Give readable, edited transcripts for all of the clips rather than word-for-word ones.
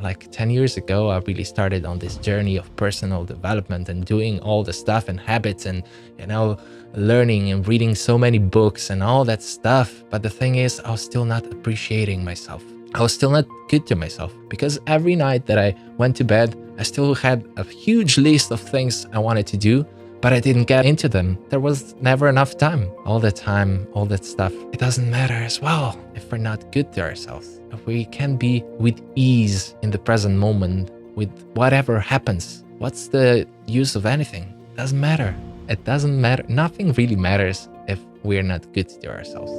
like 10 years ago, I really started on this journey of personal development and doing all the stuff and habits and, learning and reading so many books and all that stuff. But the thing is, I was still not appreciating myself. I was still not good to myself, because every night that I went to bed, I still had a huge list of things I wanted to do, but I didn't get into them. There was never enough time. All the time, all that stuff, it doesn't matter as well if we're not good to ourselves. If we can be with ease in the present moment with whatever happens, what's the use of anything? It doesn't matter. It doesn't matter. Nothing really matters if we're not good to ourselves.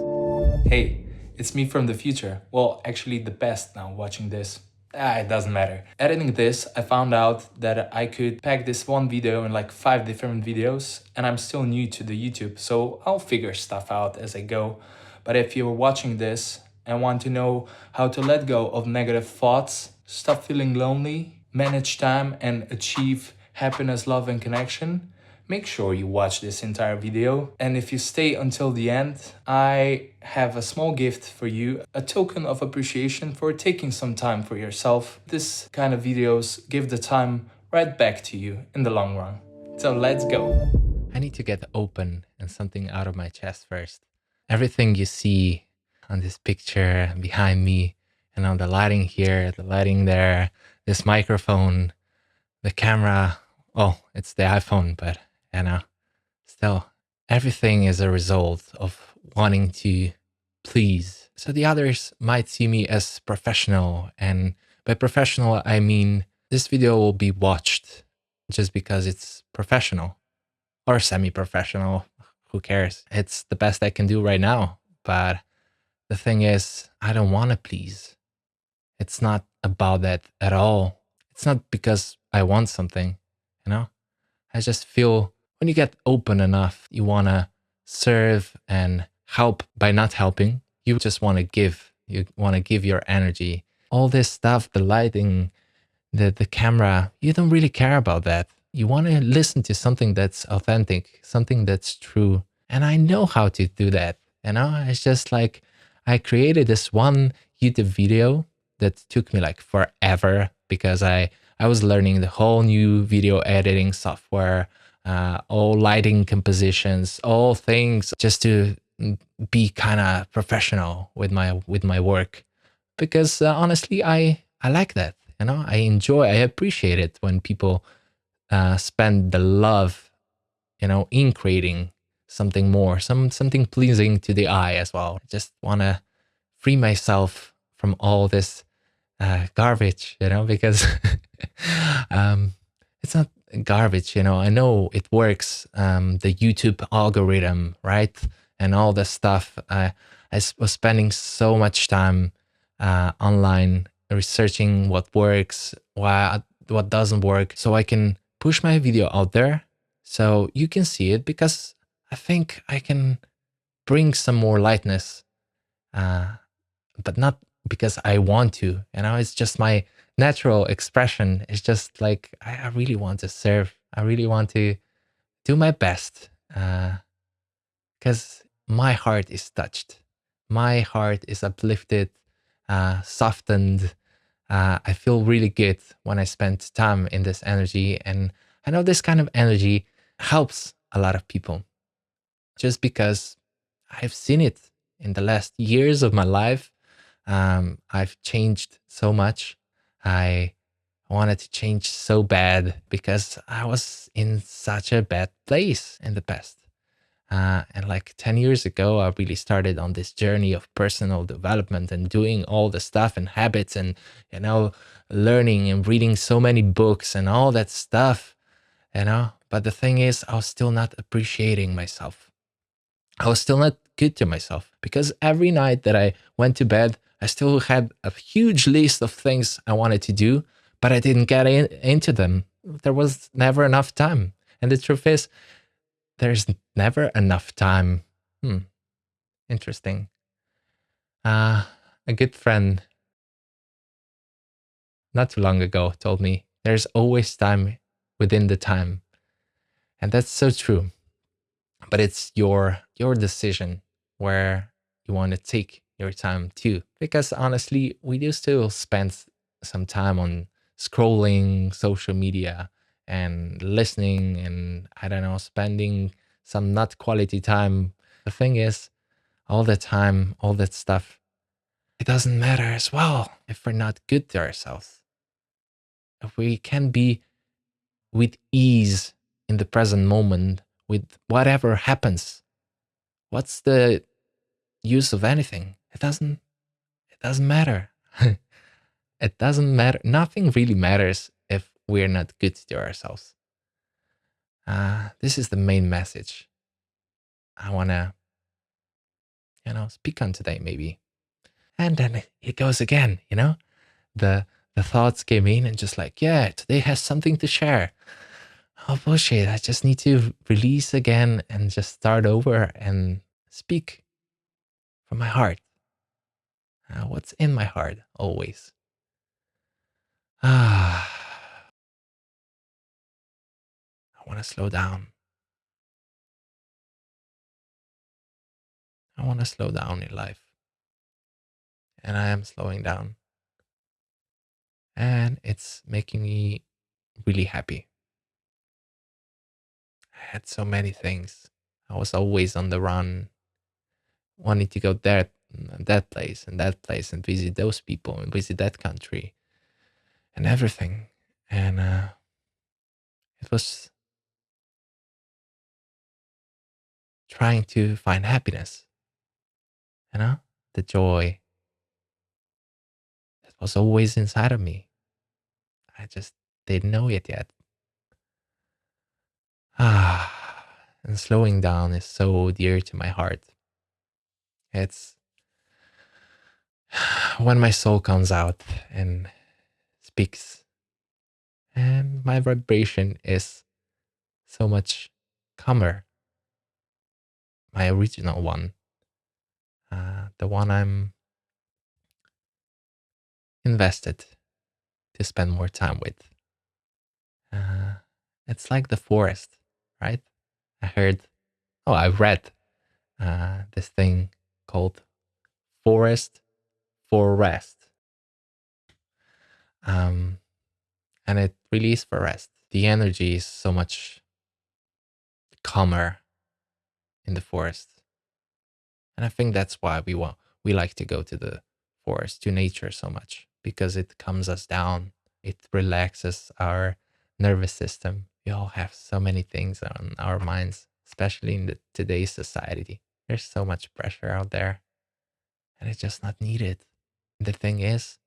Hey, it's me from the future. Well, actually the past now watching this. It doesn't matter. Editing this, I found out that I could pack this one video in like 5 different videos, and I'm still new to the YouTube, so I'll figure stuff out as I go. But if you're watching this and want to know how to let go of negative thoughts, stop feeling lonely, manage time, and achieve happiness, love, and connection, make sure you watch this entire video. And if you stay until the end, I have a small gift for you, a token of appreciation for taking some time for yourself. This kind of videos give the time right back to you in the long run. So let's go. I need to get open and something out of my chest first. Everything you see on this picture behind me, and on the lighting here, the lighting there, this microphone, the camera, oh, it's the iPhone, but still, everything is a result of wanting to please. So the others might see me as professional, and by professional, I mean this video will be watched just because it's professional or semi-professional. Who cares? It's the best I can do right now. But the thing is, I don't want to please. It's not about that at all. It's not because I want something, you know? I just feel when you get open enough, you want to serve and help by not helping. You just want to give. You want to give your energy. All this stuff, the lighting, the camera, you don't really care about that. You want to listen to something that's authentic, something that's true. And I know how to do that. It's just like I created this one YouTube video that took me like forever, because I was learning the whole new video editing software, all lighting compositions, all things just to be kind of professional with my work. Because honestly, I like that. I enjoy, I appreciate it when people spend the love, in creating something more, something pleasing to the eye as well. I just want to free myself from all this garbage, because it's not garbage, I know it works, the YouTube algorithm, right? And all the stuff. Was spending so much time online researching what works, what doesn't work, so I can push my video out there so you can see it, because I think I can bring some more lightness, but not because I want to, it's just my natural expression. It's just like, I really want to serve. I really want to do my best, because my heart is touched. My heart is uplifted, softened. I feel really good when I spend time in this energy. And I know this kind of energy helps a lot of people, just because I've seen it in the last years of my life. I've changed so much. I wanted to change so bad because I was in such a bad place in the past. And like 10 years ago, I really started on this journey of personal development and doing all the stuff and habits and, learning and reading so many books and all that stuff, But the thing is, I was still not appreciating myself. I was still not good to myself, because every night that I went to bed, I still had a huge list of things I wanted to do, but I didn't get into them. There was never enough time. And the truth is, there's never enough time. Interesting. A good friend not too long ago told me there's always time within the time. And that's so true. But it's your decision where you want to take your time too. Because honestly, we do still spend some time on scrolling social media and listening and I don't know, spending some not quality time. The thing is, all the time, all that stuff, it doesn't matter as well if we're not good to ourselves. If we can be with ease in the present moment with whatever happens, what's the use of anything? It doesn't matter. It doesn't matter. Nothing really matters if we're not good to ourselves. This is the main message I want to, speak on today, maybe. And then it goes again, the the thoughts came in and just like, yeah, today has something to share. Oh bullshit! I just need to release again and just start over and speak from my heart. What's in my heart always. I want to slow down. I want to slow down in life, and I am slowing down, and it's making me really happy. I had so many things. I was always on the run, wanting to go there, and that place, and visit those people, and visit that country, and everything. And it was trying to find happiness, you know, the joy that was always inside of me. I just didn't know it yet. And slowing down is so dear to my heart. It's when my soul comes out and speaks, and my vibration is so much calmer. My original one, the one I'm invested to spend more time with. Uh, it's like the forest, right? I heard, I read this thing called forest for rest. Um, and it really is for rest. The energy is so much calmer in the forest. And I think that's why we like to go to the forest, to nature so much, because it calms us down. It relaxes our nervous system. We all have so many things on our minds, especially in today's society. There's so much pressure out there, and it's just not needed. The thing is,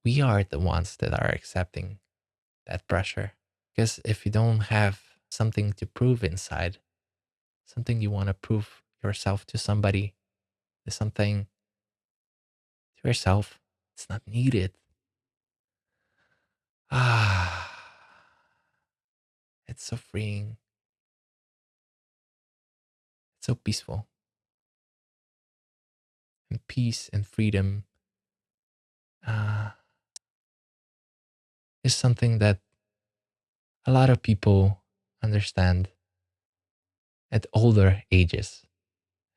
we are the ones that are accepting that pressure. Because if you don't have something to prove inside, something you want to prove yourself to somebody, something to yourself, it's not needed. Ah, it's so freeing. It's so peaceful. And peace and freedom uh, is something that a lot of people understand at older ages,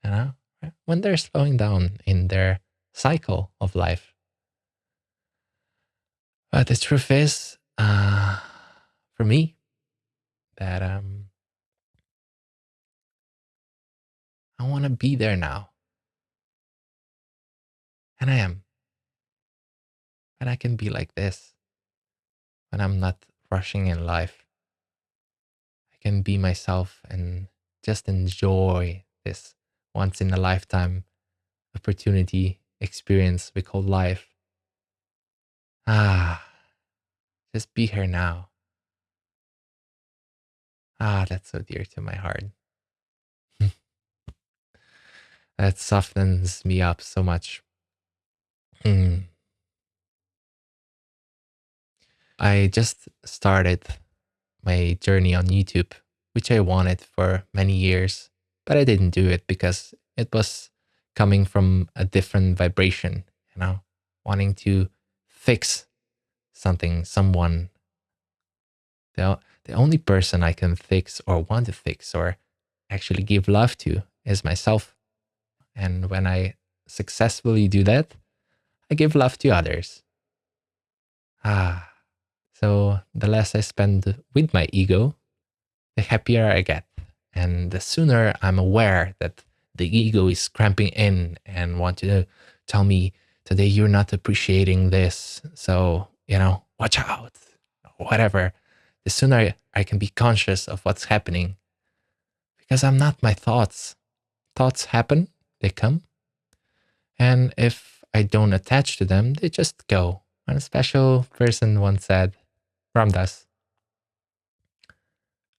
you know, right? When they're slowing down in their cycle of life. But the truth is, for me, that I want to be there now. And I am. And I can be like this when I'm not rushing in life. I can be myself and just enjoy this once in a lifetime opportunity, experience we call life. Ah, just be here now. That's so dear to my heart. That softens me up so much. Mm. I just started my journey on YouTube, which I wanted for many years, but I didn't do it because it was coming from a different vibration, wanting to fix something, someone. The only person I can fix or want to fix or actually give love to is myself. And when I successfully do that, I give love to others. Ah, so the less I spend with my ego, the happier I get. And the sooner I'm aware that the ego is cramping in and want to tell me today you're not appreciating this. So, watch out, whatever. The sooner I can be conscious of what's happening because I'm not my thoughts. Thoughts happen, they come. And if I don't attach to them, they just go. And a special person once said, Ramdas,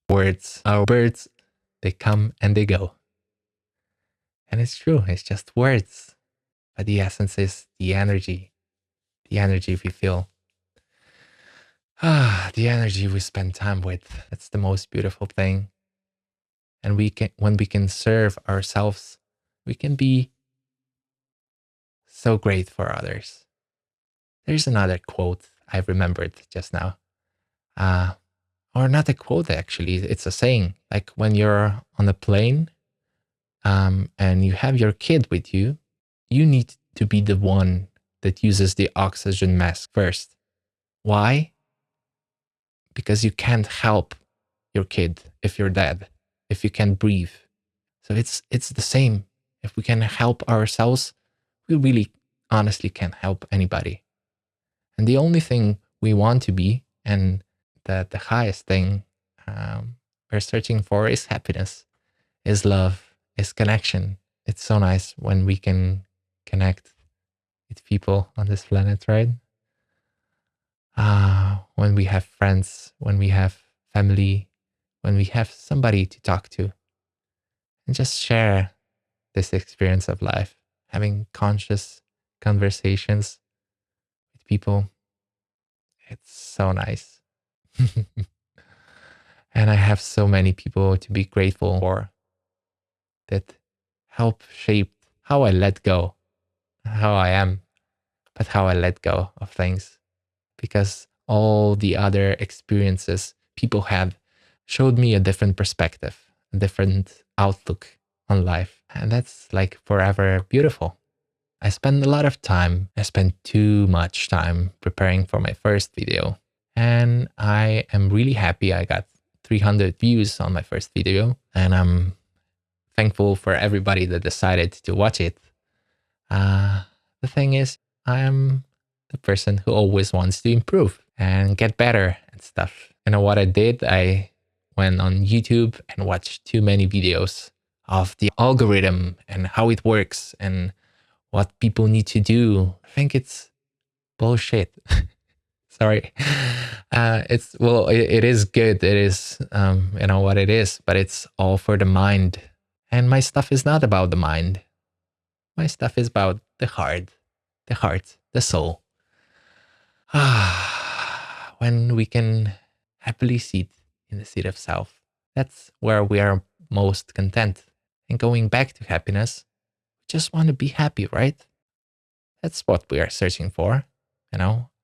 words are birds, they come and they go. And it's true, it's just words. But the essence is the energy we feel. The energy we spend time with. That's the most beautiful thing. And when we can serve ourselves, we can be so great for others. There's another quote I remembered just now. Uh, or not a quote, actually. It's a saying. Like when you're on a plane and you have your kid with you, you need to be the one that uses the oxygen mask first. Why? Because you can't help your kid if you're dead, if you can't breathe. So it's the same. If we can help ourselves, we really honestly can't help anybody. And the only thing we want to be, and the highest thing we're searching for, is happiness, is love, is connection. It's so nice when we can connect with people on this planet, right? When we have friends, when we have family, when we have somebody to talk to and just share this experience of life, having conscious conversations with people. It's so nice. And I have so many people to be grateful for that help shape how I let go, how I am, but how I let go of things. Because all the other experiences people had showed me a different perspective, a different outlook on life. And that's like forever beautiful. I spent a lot of time, I spent too much time preparing for my first video. And I am really happy I got 300 views on my first video. And I'm thankful for everybody that decided to watch it. The thing is, I'm the person who always wants to improve and get better and stuff. You know what I did? I went on YouTube and watched too many videos of the algorithm and how it works and what people need to do. I think it's bullshit. Sorry. It is good. It is, what it is, but it's all for the mind. And my stuff is not about the mind. My stuff is about the heart, the soul. When we can happily sit in the seat of self, that's where we are most content. And going back to happiness, we just want to be happy, right? That's what we are searching for,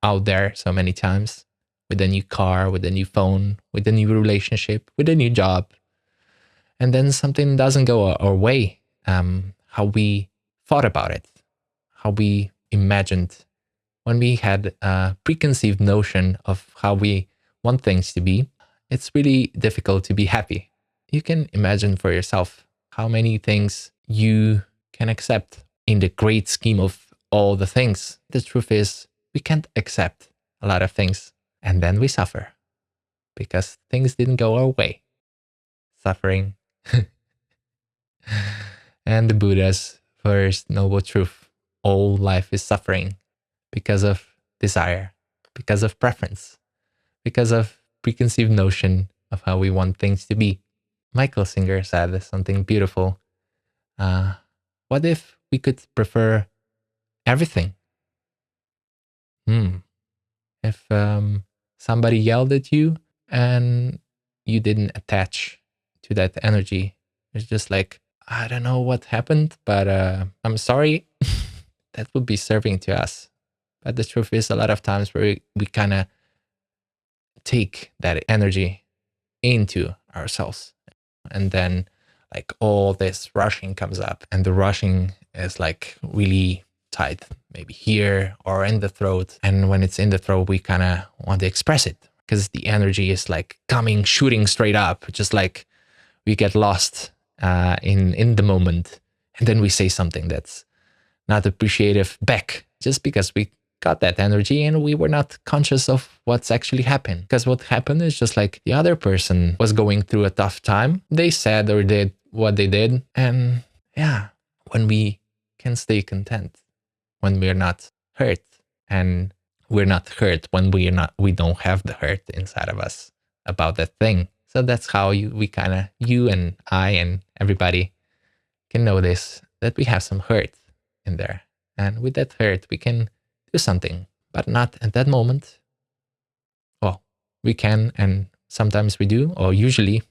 out there so many times with a new car, with a new phone, with a new relationship, with a new job. And then something doesn't go our way, how we thought about it, how we imagined when we had a preconceived notion of how we want things to be. It's really difficult to be happy. You can imagine for yourself how many things you can accept in the great scheme of all the things. The truth is, we can't accept a lot of things, and then we suffer because things didn't go our way. Suffering. And the Buddha's first noble truth: all life is suffering because of desire, because of preference, because of preconceived notion of how we want things to be. Michael Singer said something beautiful. Uh, what if we could prefer everything? If somebody yelled at you and you didn't attach to that energy, it's just like, I don't know what happened, but I'm sorry. That would be serving to us. But the truth is, a lot of times we kind of take that energy into ourselves. And then, like, all this rushing comes up, and the rushing is like really tight, maybe here or in the throat. And when it's in the throat, we kind of want to express it because the energy is like coming, shooting straight up, just like we get lost in the moment. And then we say something that's not appreciative back just because we got that energy and we were not conscious of what's actually happened. Because what happened is just like the other person was going through a tough time. They said or did what they did. And yeah, when we can stay content, when we're not hurt, and we're not hurt when we don't have the hurt inside of us about that thing. So that's how we kind of, you and I and everybody can notice that we have some hurt in there. And with that hurt, we can do something, but not at that moment. Well, we can, and sometimes we do, or usually,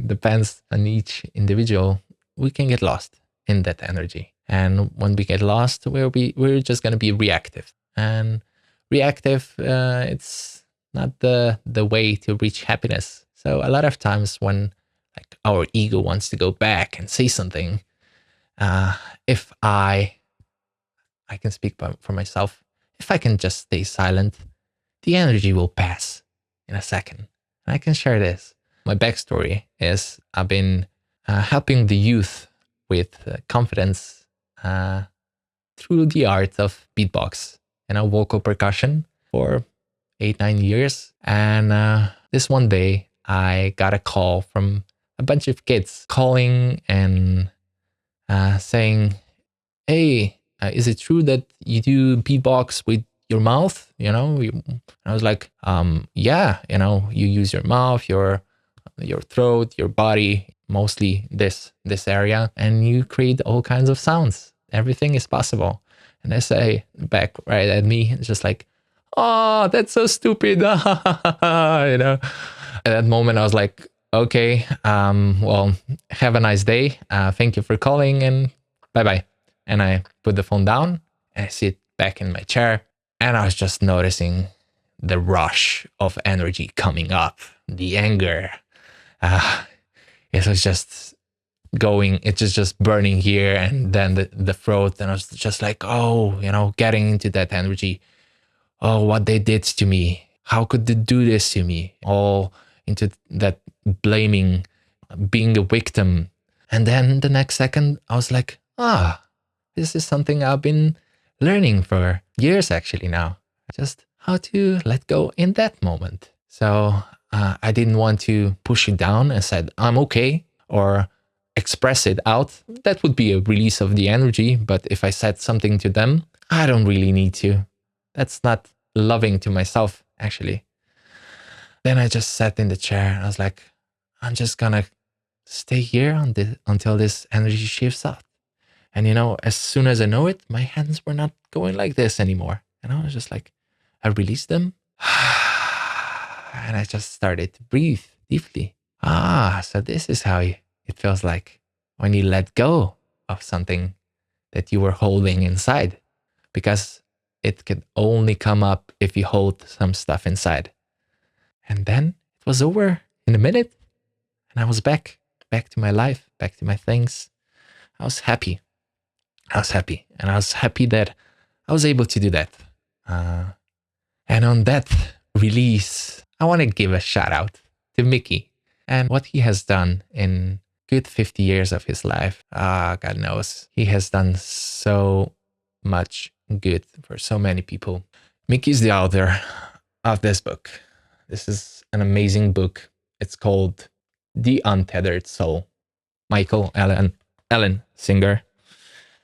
depends on each individual. We can get lost in that energy. And when we get lost, we're just going to be reactive. And reactive, it's not the way to reach happiness. So a lot of times when like our ego wants to go back and say something, if I can speak for myself, if I can just stay silent, the energy will pass in a second. And I can share this. My backstory is I've been helping the youth with confidence through the art of beatbox and vocal percussion for 8, 9 years. And this one day, I got a call from a bunch of kids calling and saying, "Hey, is it true that you do beatbox with your mouth?" I was like, "Yeah, you use your mouth, your throat, your body, mostly this area, and you create all kinds of sounds. Everything is possible." And they say back right at me, it's just like, "Oh, that's so stupid." At that moment, I was like, "Okay, well, have a nice day. Thank you for calling, and bye bye." And I put the phone down and I sit back in my chair, and I was just noticing the rush of energy coming up, the anger. Uh, it was just going, it's just burning here and then the throat. And I was just like, oh, getting into that energy. Oh, what they did to me. How could they do this to me? All into that blaming, being a victim. And then the next second, I was like, this is something I've been learning for years actually now. Just how to let go in that moment. So I didn't want to push it down and said, I'm okay, or express it out. That would be a release of the energy. But if I said something to them, I don't really need to. That's not loving to myself, actually. Then I just sat in the chair and I was like, I'm just gonna stay here until this energy shifts out. And as soon as I know it, my hands were not going like this anymore. And I was just like, I released them. And I just started to breathe deeply. So this is how it feels like when you let go of something that you were holding inside, because it could only come up if you hold some stuff inside. And then it was over in a minute, and I was back to my life, back to my things. I was happy. And I was happy that I was able to do that. And on that release, I want to give a shout out to Mickey and what he has done in good 50 years of his life. God knows. He has done so much good for so many people. Mickey's the author of this book. This is an amazing book. It's called The Untethered Soul. Michael Allen Singer.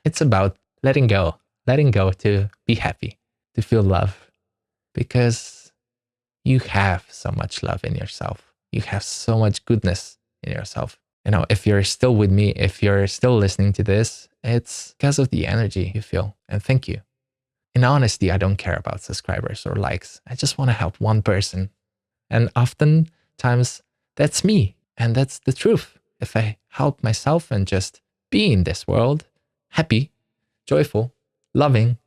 It's about letting go to be happy, to feel love, because you have so much love in yourself. You have so much goodness in yourself. If you're still with me, if you're still listening to this, it's because of the energy you feel. And thank you. In honesty, I don't care about subscribers or likes. I just want to help one person. And oftentimes, that's me. And that's the truth. If I help myself and just be in this world, happy, joyful, loving,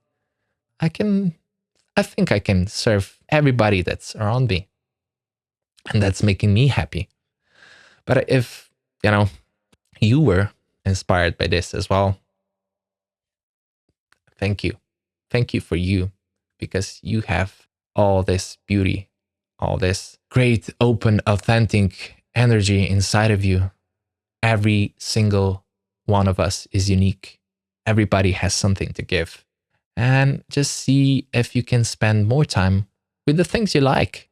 I think I can serve everybody that's around me. And that's making me happy. But if, you were inspired by this as well, Thank you. Thank you for you, because you have all this beauty, all this great, open, authentic energy inside of you. Every single one of us is unique. Everybody has something to give. And just see if you can spend more time with the things you like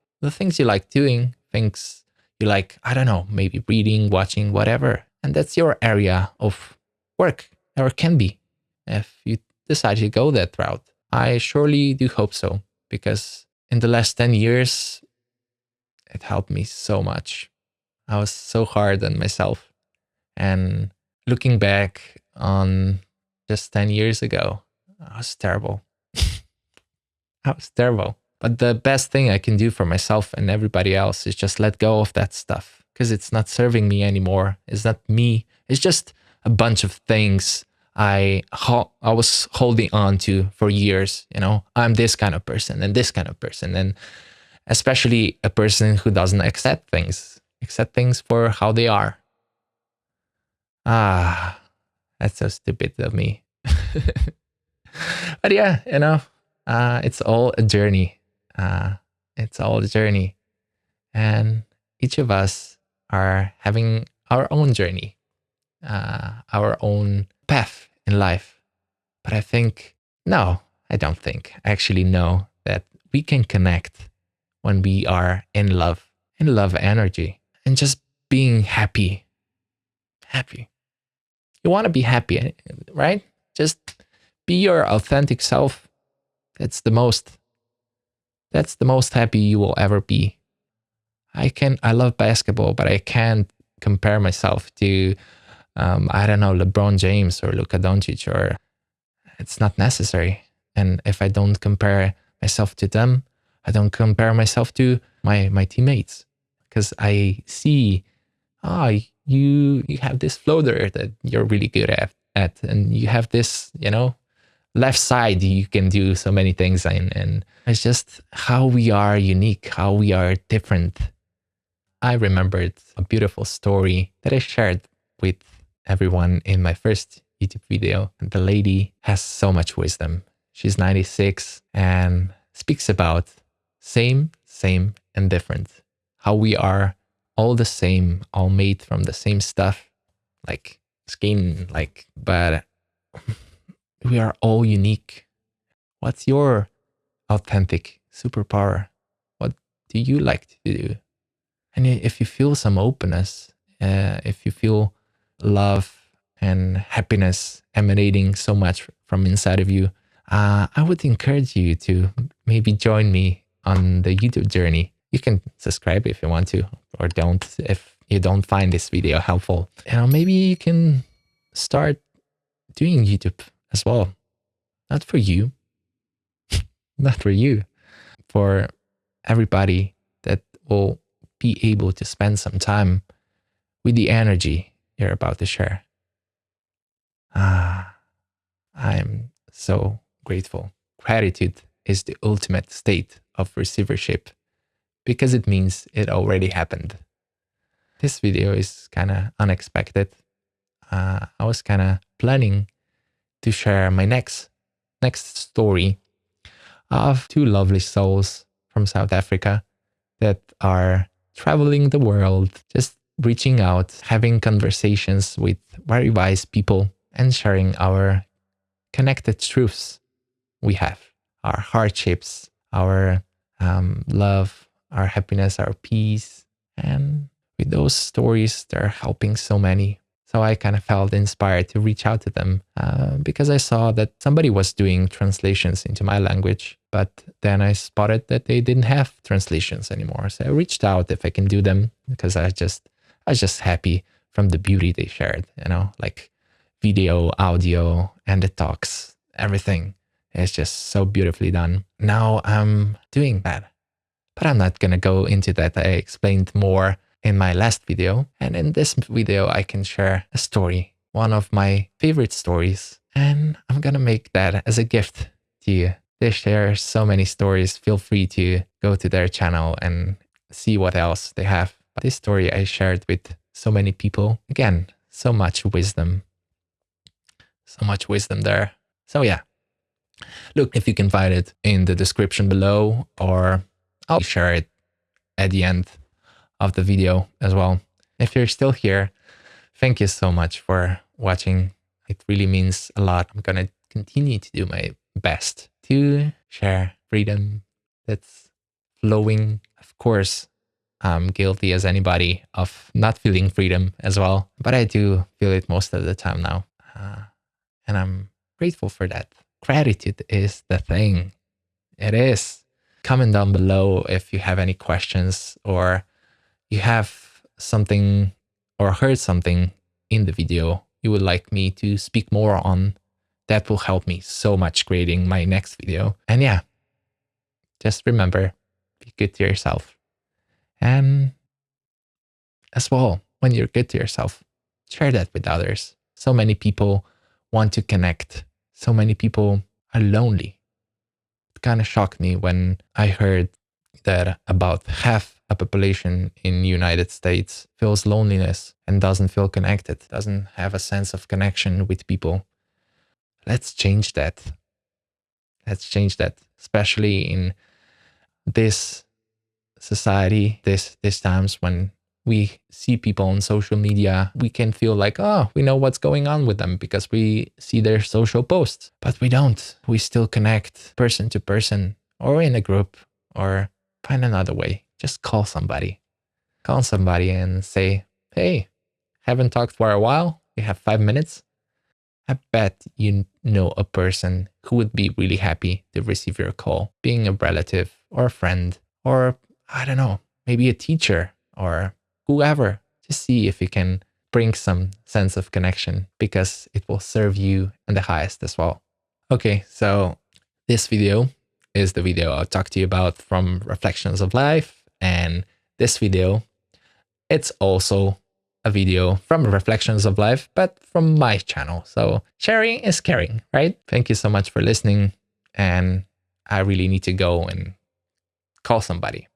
doing, things you like, I don't know, maybe reading, watching, whatever. And that's your area of work, or can be, if you decide to go that route. I surely do hope so, because in the last 10 years, it helped me so much. I was so hard on myself. And looking back on just 10 years ago, I was terrible. I was terrible. But the best thing I can do for myself and everybody else is just let go of that stuff, because it's not serving me anymore. It's not me. It's just a bunch of things I was holding on to for years. You know, I'm this kind of person and this kind of person, and especially a person who doesn't accept things for how they are. Ah, that's so stupid of me. But yeah, it's all a journey. Uh, it's all a journey. And each of us are having our own journey, our own path in life. But I think, no, I don't think. I actually know that we can connect when we are in love energy, and just being happy. Happy. You want to be happy, right? Just be your authentic self. That's the most that's the most happy you will ever be. I love basketball, but I can't compare myself to I don't know, LeBron James or Luka Doncic, or it's not necessary. And if I don't compare myself to them, I don't compare myself to my teammates, because I see, ah, you have this floater that you're really good at, and you have this, left side you can do so many things in, and it's just how we are unique, how we are different. I remembered a beautiful story that I shared with everyone in my first YouTube video. The lady has so much wisdom. She's 96 and speaks about same, and different. How we are all the same, all made from the same stuff, like skin, but we are all unique. What's your authentic superpower? What do you like to do? And if you feel some openness, if you feel love and happiness emanating so much from inside of you, I would encourage you to maybe join me on the YouTube journey. You can subscribe if you want to, or don't if you don't find this video helpful. Maybe you can start doing YouTube as well. Not for you, not for you, for everybody that will be able to spend some time with the energy you're about to share. I'm so grateful. Gratitude is the ultimate state of receivership, because it means it already happened. This video is kind of unexpected. I was kind of planning to share my next story of two lovely souls from South Africa that are traveling the world, just reaching out, having conversations with very wise people, and sharing our connected truths we have, our hardships, our love, our happiness, our peace. And with those stories, they're helping so many. So I kind of felt inspired to reach out to them, because I saw that somebody was doing translations into my language, but then I spotted that they didn't have translations anymore. So I reached out if I can do them, because I was just happy from the beauty they shared, like video, audio, and the talks, everything is just so beautifully done. Now I'm doing that, but I'm not going to go into that. I explained more in my last video. And in this video, I can share a story, one of my favorite stories. And I'm going to make that as a gift to you. They share so many stories. Feel free to go to their channel and see what else they have. But this story I shared with so many people. Again, so much wisdom there. So yeah, Look if you can find it in the description below, or I'll share it at the end of the video as well. If you're still here, thank you so much for watching. It really means a lot. I'm gonna continue to do my best to share freedom that's flowing. Of course, I'm guilty as anybody of not feeling freedom as well, but I do feel it most of the time now. And I'm grateful for that. Gratitude is the thing. It is. Comment down below if you have any questions, or you have something or heard something in the video you would like me to speak more on. That will help me so much creating my next video. And yeah, just remember, be good to yourself. And as well, when you're good to yourself, share that with others. So many people want to connect. So many people are lonely. It kind of shocked me when I heard that about half a population in the United States feels loneliness and doesn't feel connected, doesn't have a sense of connection with people. Let's change that. Let's change that, especially in this society, this times when we see people on social media, we can feel like, oh, we know what's going on with them because we see their social posts, but we don't. We still connect person to person, or in a group, or find another way. Just call somebody and say, hey, haven't talked for a while, you have 5 minutes. I bet you know a person who would be really happy to receive your call, being a relative or a friend, or I don't know, maybe a teacher or whoever. Just see if you can bring some sense of connection, because it will serve you in the highest as well. Okay, so this video is the video I'll talk to you about from Reflections of Life. And this video, it's also a video from Reflections of Life, but from my channel. So sharing is caring, right? Thank you so much for listening. And I really need to go and call somebody.